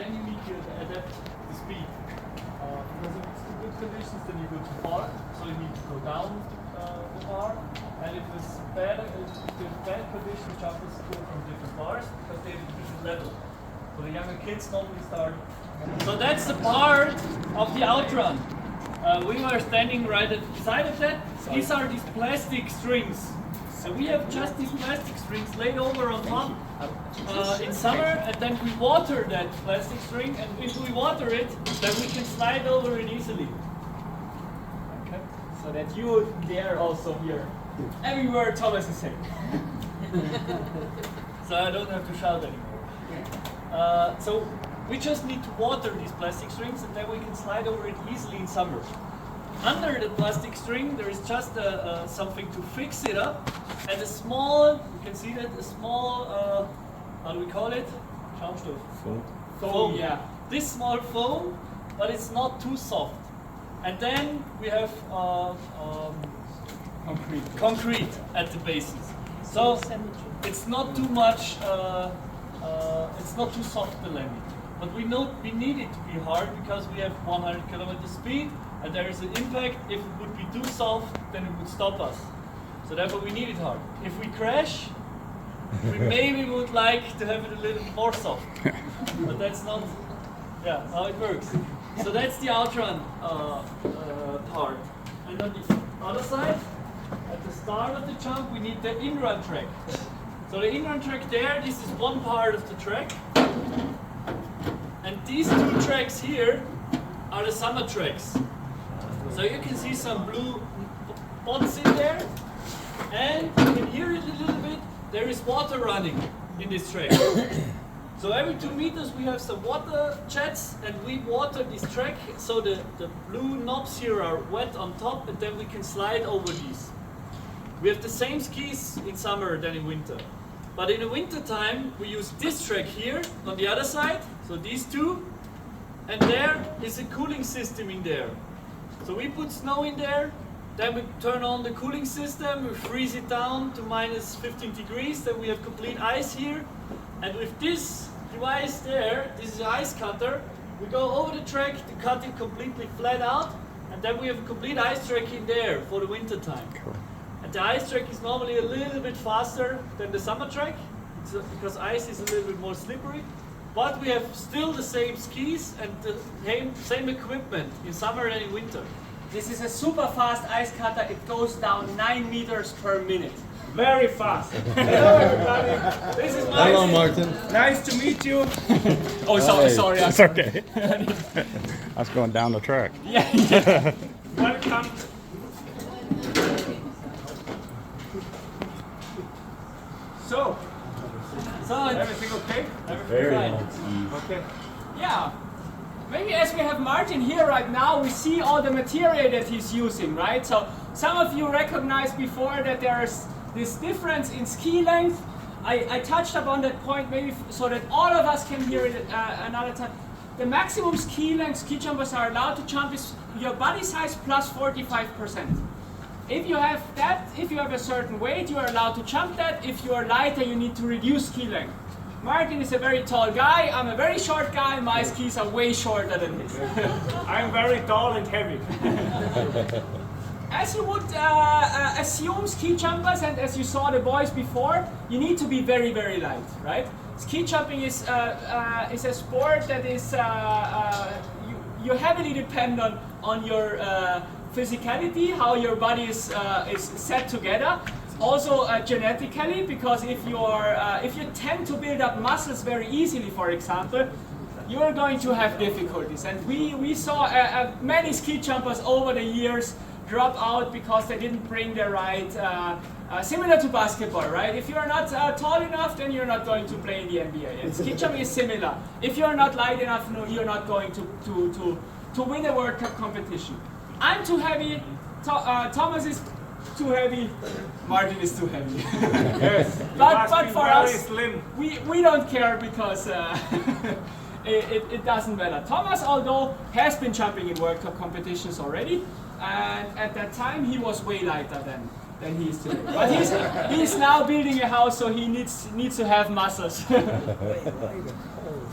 then you need to adapt the speed. Because if it's too good conditions, then you go too far, so you need to go down the bar. And if it's bad, conditions, jumpers go from different bars because they have a different level. So the younger kids normally start. So that's the part of the outrun. We were standing right at the side of that. These are these plastic strings. And we have just these plastic strings laid over on top in summer, and then we water that plastic string, and if we water it, then we can slide over it easily. Okay. So that you there also hear every word Thomas is saying. So I don't have to shout anymore. So we just need to water these plastic strings, and then we can slide over it easily in summer. Under the plastic string, there is just something to fix it up, and a small, you can see that, a small, how do we call it? Schaumstoff. Foam, yeah. This small foam, but it's not too soft. And then we have concrete at the bases. So it's not too much, it's not too soft, the landing. But we need it to be hard because we have 100 km speed, and there is an impact. If it would be too soft, then it would stop us. So therefore we need it hard. If we crash, we maybe would like to have it a little more soft. But that's not how it works. So that's the outrun part. And on the other side, at the start of the jump, we need the in-run track. So the in-run track there, this is one part of the track. And these two tracks here are the summer tracks. So you can see some blue spots in there, and you can hear it a little bit. There is water running in this track. So every 2 meters we have some water jets, and we water this track so the blue knobs here are wet on top, and then we can slide over these. We have the same skis in summer than in winter. But in the winter time, we use this track here on the other side, so these two, and there is a cooling system in there. So we put snow in there, then we turn on the cooling system, we freeze it down to minus 15 degrees, then we have complete ice here. And with this device there, this is an ice cutter, we go over the track to cut it completely flat out, and then we have a complete ice track in there for the winter time. Cool. And the ice track is normally a little bit faster than the summer track, because ice is a little bit more slippery. But we have still the same skis and the same equipment in summer and in winter. This is a super fast ice cutter. It goes down 9 meters per minute. Very fast. Hello everybody. This is Martin. Hello Martin. Nice to meet you. Oh, sorry. It's okay. I was going down the track. Yeah. Welcome. So Everything okay? Everything fine. Okay. yeah. Maybe as we have Martin here right now, we see all the material that he's using, right? So some of you recognized before that there's this difference in ski length. I touched upon that point maybe so that all of us can hear it another time. The maximum ski length ski jumpers are allowed to jump is your body size plus 45%. If you have that, if you have a certain weight, you are allowed to jump that. If you are lighter, you need to reduce ski length. Martin is a very tall guy, I'm a very short guy, my skis are way shorter than his. I'm very tall and heavy. As you would assume ski jumpers, and as you saw the boys before, you need to be very, very light, right? Ski jumping is a sport that is, you heavily depend on your physicality, how your body is set together. Also genetically, because if you tend to build up muscles very easily, for example, you are going to have difficulties. And we saw many ski jumpers over the years drop out because they didn't bring the right, similar to basketball, right? If you are not tall enough, then you're not going to play in the NBA. And ski jumping is similar. If you're not light enough, no, you're not going to win a World Cup competition. I'm too heavy, Thomas is too heavy, Martin is too heavy. Yes. but for us, slim. we don't care because it doesn't matter. Thomas, although, has been jumping in World Cup competitions already, and at that time he was way lighter than he is today. But he's now building a house, so he needs to have muscles.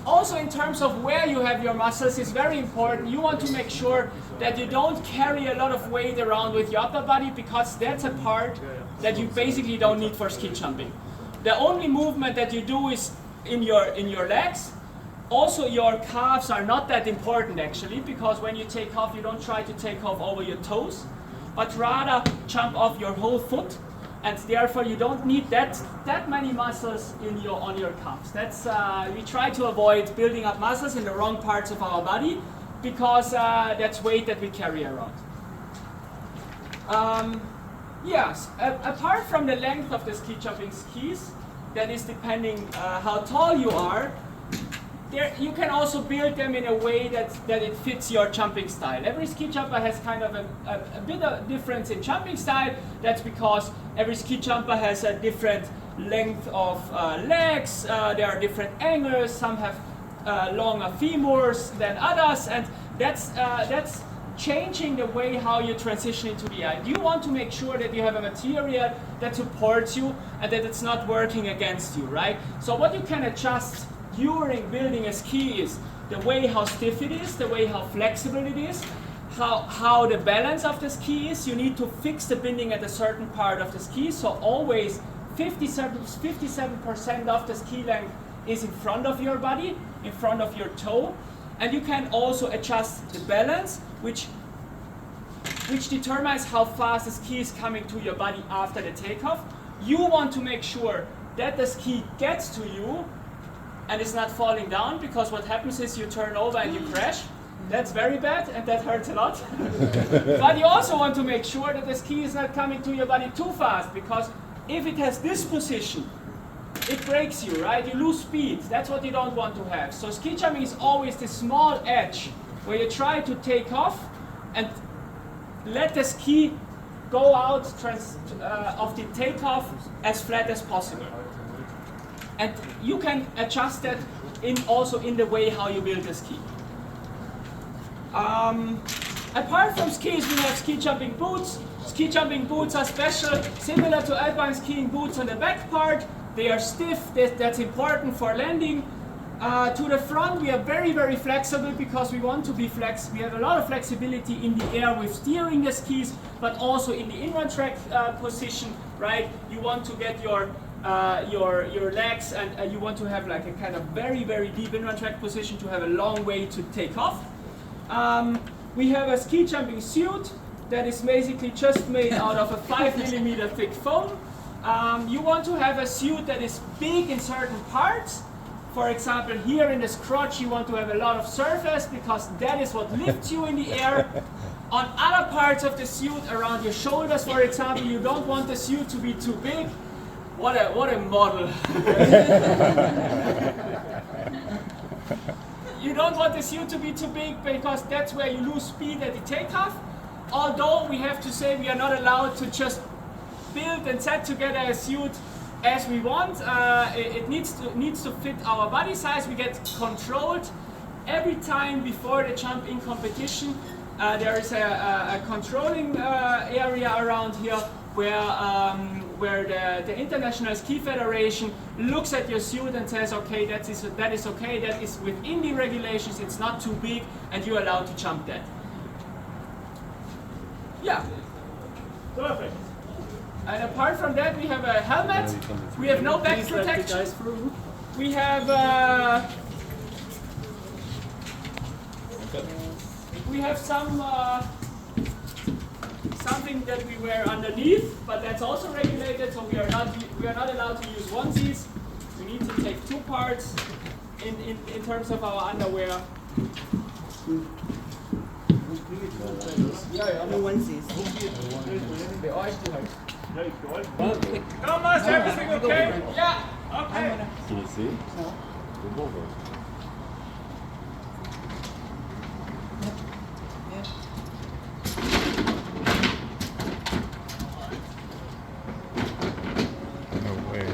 Also, in terms of where you have your muscles, is very important. You want to make sure that you don't carry a lot of weight around with your upper body, because that's a part that you basically don't need for ski jumping. The only movement that you do is in your legs. Also, your calves are not that important actually, because when you take off, you don't try to take off over your toes, but rather jump off your whole foot. And therefore, you don't need that many muscles on your calves. We try to avoid building up muscles in the wrong parts of our body, because that's weight that we carry around. Yes, apart from the length of the ski jumping skis, that is depending how tall you are. You can also build them in a way that it fits your jumping style. Every ski jumper has kind of a bit of difference in jumping style. That's because every ski jumper has a different length of legs, there are different angles, some have longer femurs than others, and that's changing the way how you transition into the air. You want to make sure that you have a material that supports you and that it's not working against you, right? So what you can adjust during building a ski is the way how stiff it is, the way how flexible it is, how the balance of the ski is. You need to fix the binding at a certain part of the ski, so always 57% of the ski length is in front of your body, in front of your toe. And you can also adjust the balance, which determines how fast the ski is coming to your body after the takeoff. You want to make sure that the ski gets to you and it's not falling down, because what happens is you turn over and you crash. That's very bad and that hurts a lot. But you also want to make sure that the ski is not coming to your body too fast, because if it has this position, it breaks you, right? You lose speed. That's what you don't want to have. So ski jumping is always this small edge where you try to take off and let the ski go out of the takeoff as flat as possible. And you can adjust that also in the way how you build the ski. Apart from skis, we have ski jumping boots. Ski jumping boots are special, similar to alpine skiing boots on the back part. They are stiff, that's important for landing. To the front, we are very, very flexible, because we want to be we have a lot of flexibility in the air with steering the skis, but also in the inrun track position, right? You want to get your legs, and you want to have like a kind of very, very deep inrun track position to have a long way to take off. We have a ski jumping suit that is basically just made out of a 5mm thick foam. You want to have a suit that is big in certain parts. For example, here in this crotch, you want to have a lot of surface, because that is what lifts you in the air. On other parts of the suit, around your shoulders, for example, you don't want the suit to be too big. What a model. You don't want the suit to be too big, because that's where you lose speed at the takeoff. Although we have to say we are not allowed to just build and set together a suit as we want. It needs to fit our body size. We get controlled every time before the jump in competition. There is a controlling area around here where the International Ski Federation looks at your suit and says, okay, that is okay, that is within the regulations, it's not too big, and you're allowed to jump that. Yeah. Perfect. And apart from that, we have a helmet. We have no back protection. We have something that we wear underneath, but that's also regulated. So we are not allowed to use onesies. We need to take two parts in terms of our underwear. No onesies. Thomas, everything okay? Yeah. Okay. Can you see? No. Go over. No way.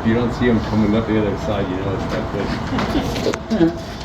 if you don't see them coming up the other side, you know it's not good.